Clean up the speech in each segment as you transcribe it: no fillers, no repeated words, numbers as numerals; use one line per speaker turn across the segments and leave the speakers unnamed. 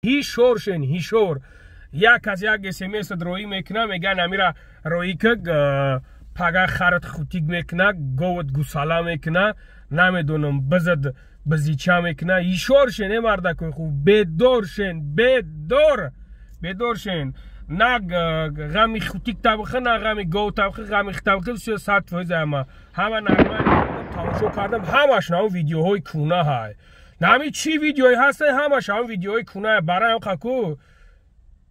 هیشورشن هیشور یک از یک اسمس درویی میکنه میگن امیرا روی که پگه خرد خوتیگ میکنه گوت گوسالا میکنه نمیدونم بزد بزیچه میکنه هیشورشن مرد خوب بدورشن بدورشن نه غمی خوتیگ طبخه نه غمی گو طبخه غمی طبخه ساعت فایده همه نرمال تماشا کردم همش نه ویدیوهای کونه های نمی چی ویدیوی هسته همش هم ویدیوهای کونه برای هم خکو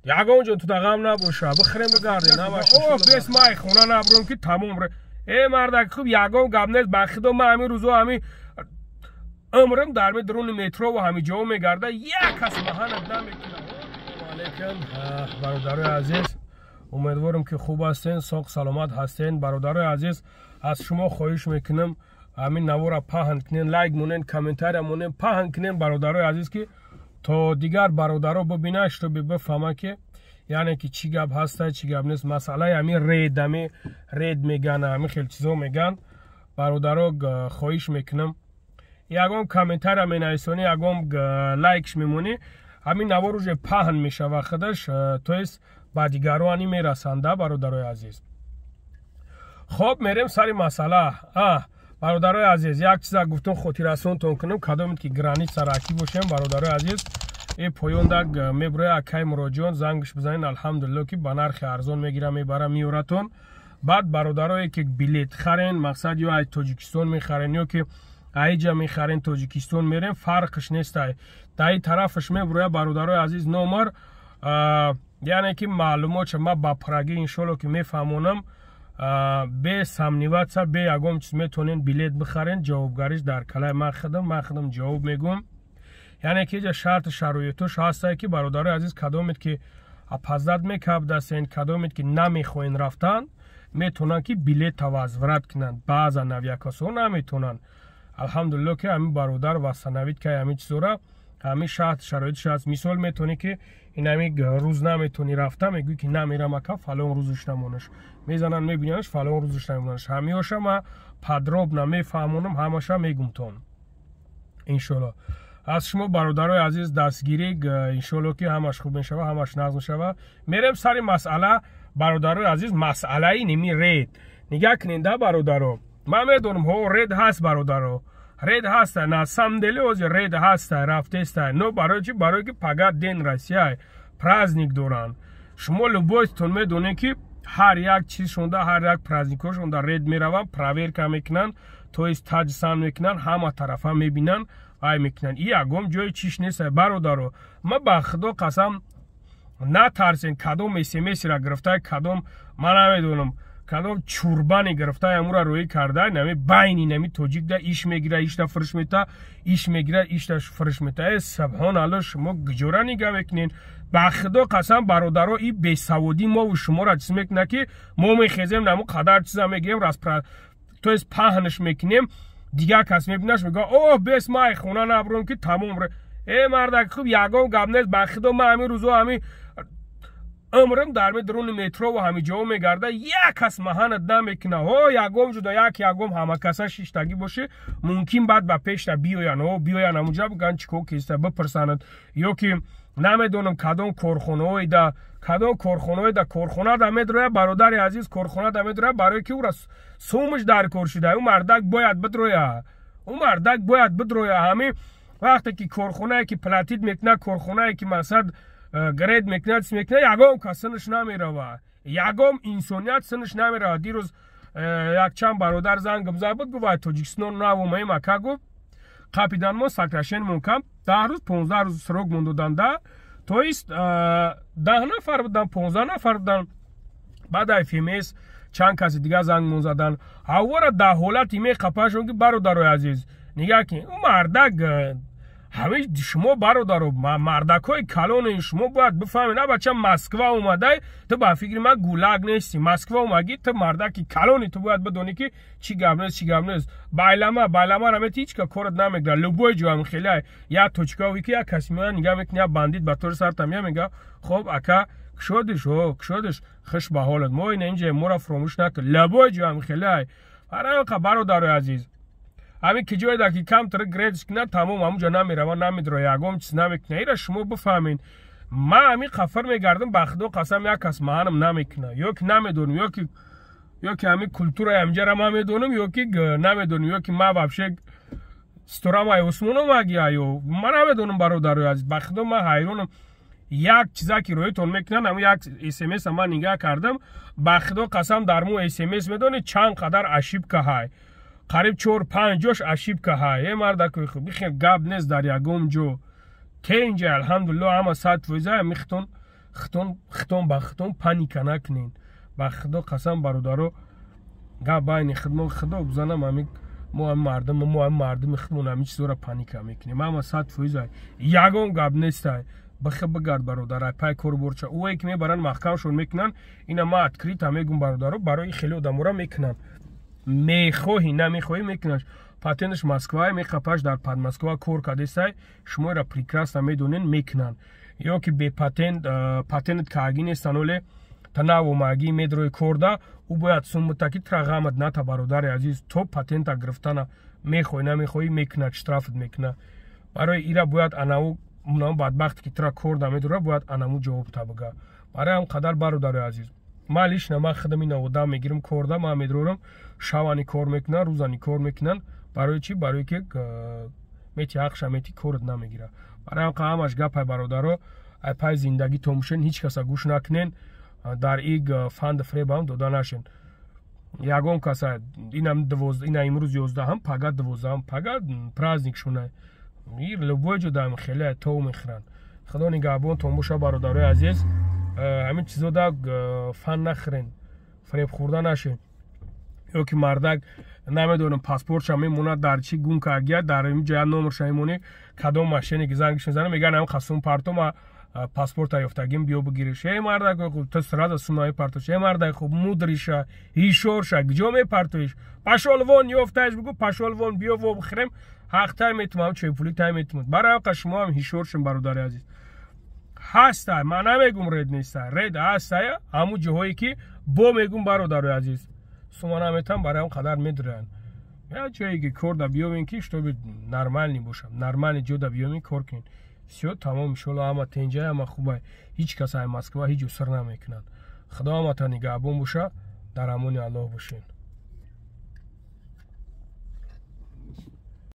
یگان جان تو دقم نباشه بخریم بگرده نمش اوه بس مای خونه نبرون که تموم ره ای مردک خوب یگان گبنیز بخیدو من همی روزو همی عمرم در می درون مترو و همی جاو میگرده یک کس مهان ادام میکنه علیکم برادرای عزیز امیدوارم که خوب هستین ساق سلامت هستین برادرای عزیز از شما خواهش میکنم همین نوارا پاهن کنین لایک مونین کامنتار مونین پاهن کنین برادرای عزیز که تا دیگر برادرها ببینش تو بفهمه که یعنی که چی گپ هسته چی گپ نیست مسئله همین رید میگن همین خیلی چیزا میگن برادرها خواهش میکنم یگام کامنتار می نویسونی یگام لایکش میمونی همین نوارو پاهن میشه و خودش تو است با دیگرانی میرسنده برادرای عزیز خب میریم سر مسئله برادرای عزیز یک چیز گفتم خاطر رسونتون کنم کدام که گرانیت سراکی باشیم برادرای عزیز این پایوندک میبره اکای مراجعون زنگش بزنین الحمدلله که با نرخ ارزان میگیره میبره میورتون بعد برادرای که بلیت خرین مقصد یا از تاجیکستان میخرین یا که ایجا میخرین تاجیکستان میرین فرقش نیست در این طرفش میبره برادرای عزیز نمبر یعنی که معلومات ما با پرگی انشالله که میفهمونم به سمنیوات سا به یگام چیز میتونین بلیت بخرین جوابگاریش در کلای من خدم جواب میگم یعنی که جا شرط شرایطش هسته که برادر عزیز کدامید که اپازداد میکب دستین کدامید که نمیخوین رفتن میتونن که بلیت توازورت کنن بعضا نویکاسو نمیتونن الحمدلله که همین برادر و سنوید که همین چیزورا همین شرط شرایطش هست مثال میتونی که این همی روز نمیتونی رفته میگوی که نمیرم اکا فلان روزش نمونش میزنن میبیننش فلان روزش نمونش همیشه ما پدراب نمیفهمونم همشه میگم تون انشالله از شما برادرای عزیز دستگیری انشالله که همش خوب میشه همش نظم میشه میرم سر مسئله برادرای عزیز مسئله ای نمی رید نگاه کننده برادرو من میدونم ها رید هست برادرو رید هسته نه سمدلی از رید هسته رفته است نه برای چی برای که پگاه دین رسیه پرازنیک دوران شما لبایتون میدونین که هر یک چیز شونده هر یک پرازنیکو شونده رید میرون پراویر که میکنن تو است تاجسان میکنن همه طرفا میبینن ای میکنن این یگم جای چیش نیست برادرو ما با خدا قسم نترسین کدوم اسمس را گرفته کدوم من نمیدونم کدام چوربانی گرفته امورا روی کرده نمی بینی نمی توجیک ده ایش میگیره ایش ده فرش میته ایش میگیره ایش ده فرش میته سبحان الله شما گجوره نگه میکنین به خدا قسم برادرها این بیسوادی ما و شما را چیز میکنه که ما میخیزیم نمو قدر چیزا میگیم راست تو از پهنش میکنیم دیگه کس میبینش میگه اوه بس مای خونه نبرون که تموم ره ای مردک خوب یگام گبنیز به خدا من همین روزو همین عمرم در می درون مترو و همی جاو میگرده یک کس مهانت نمیکنه ها یگام جدا یگام همه کسا شیشتگی باشه ممکن بعد به پیش بیاین همونجا بگن چیکو کیسته بپرسند یا که نمیدونم کدام کارخونه دا کارخونه دا میدروه برادر عزیز کارخونه دا میدروه برای که او را سومش در کار شده اون مردک باید بدروه همین وقتی که کارخونه که پلاتید میکنه کارخونه که مثلا گرید میکنه یگام کس سنش نمیروه یگام انسانیت سنش نمیروه دیروز یک چند برادر زنگم زد بود گفت تاجیکستان نو مای مکه گفت قاپیدان ما ساکراشن مونکم 10 روز 15 روز سروک موندودن ده تو است 10 نفر بودن 15 نفر بودن بعد ایفیمیس چند کسی دیگه زنگ مون زدن هوارا ده حالت ایمی قپاشون که برادرای عزیز نگاه کن اون مردک همه شما برادرو مردکای کلان شما باید بفهمید نه بچه مسکو اومده تو با فکر من گولاگ نیستی مسکو اومدی تو مردکی کلانی تو باید بدونی که چی گپ نیست بایلما رمت هیچ که کارت نمیگره لبوی جو هم خیلی یا توچکا وی که یا کسی میاد نگاه میکنه باندید به طور سر تمیه میگه خب اکا کشودش خش به حالت ما این اینجا مورا فراموش نکن لبوی جو هم خیلی برای برادرای عزیز همین که جای دکی کم تر گریدش کنه تمام همونجا نمیره و نمیدره یگم چیز نمیکنه ایره شما بفهمین ما همین خفر میگردم بخدا قسم یک کس مهانم نمیکنه یا که نمیدونم یا که همین کلتور همجا را ما میدونم یا که نمیدونم یا که ما بابشه سترام های عثمانو مگی آیو من نمیدونم برادر عزیز بخدا ما حیرانم یک چیزا که رویتون میکنن همون یک SMS ما نگاه کردم بخدا قسم در مو SMS میدونی چند قدر عشیب که های قریب 4-5 جوش عشیب که های مرد که خوب بخیر گاب نیست در یگم جو که اینجا الحمدلله همه ساعت ویزای میختون ختون پانیک نکنین بخدا قسم برادرو گاب باین خدمت خدا بزنم همین مو مردم خدمون همین چیزا را پانیک میکنیم همه ساعت ویزای یگم گاب نیست بخه بگرد برادر پای کور برچه اوه که میبرن محکمشون میکنن اینا ما اتکریت هم میگم برادرو برای خیلی آدمورا میکنن میخواهی نمیخواهی میکننش پاتنتش مسکوای میخپاش در پاد مسکوا کور کدیسای شما را پریکراس هم میدونن میکنن یا که به پاتنت کاگی نیستن ولی تناو ماگی میدروی کوردا او باید سومتاکی ترغامت نتا برادر عزیز تو پاتنتا گرفتن میخوای نمیخوای میکنه شترافت میکنه برای ایرا باید اناو اونم بدبخت که ترا کور دمیدوره باید انمو جواب تابگا برای هم قدر برادر عزیز مالیش نما خدمی نودا میگیرم کوردا ما میدورم شوانی کور میکنن روزانی کور میکنن برای چی برای که میتی حق شمیتی کورد نمیگیره برای هم قامش گپ برادرو پای زندگی تومشن هیچ کس گوش نکنین در ایگ فاند فریب هم داده نشین یگم کسا اینم این امروز 11 هم پگاه 12 هم پگاه پرازنیک شونه میر لبوی جدا خیلی تو میخرن خدا نگهبان تو موشا برادرای عزیز همین چیزا دا فن نخرین فریب خوردن نشین یا که مردک نمیدونم پاسپورت شما میمونه در چی گم کاگیا در این جای نمبر شایمونی کدوم ماشینی که زنگش میزنه میگن هم خصوم پارتو ما پاسپورت یافتگیم بیو بگیری شه مردک خوب تو سراد سونای پارتو شه مردک خوب مودریشا هیشورشا گجوم پارتوش پاشولوون یافتاش بگو پاشولوون بیو و بخرم حق تای میتونم چه پولی تای میتونم برای قشما هم هیشورشم برادر عزیز هست من نمیگم رد نیست رد هست همو جهایی که با میگم برادر عزیز سوما نمیتونم برای هم قدر میدرن یا جایی که کور دا بیومین کیش تو نرمال نی باشم نرمال جو دا بیومین کور کن سیو تمام شلو اما تنجه اما خوبه هیچ کس های مسکوا هیچ سر نمیکنن خدا اما تا نگهبان باشه در امون الله باشین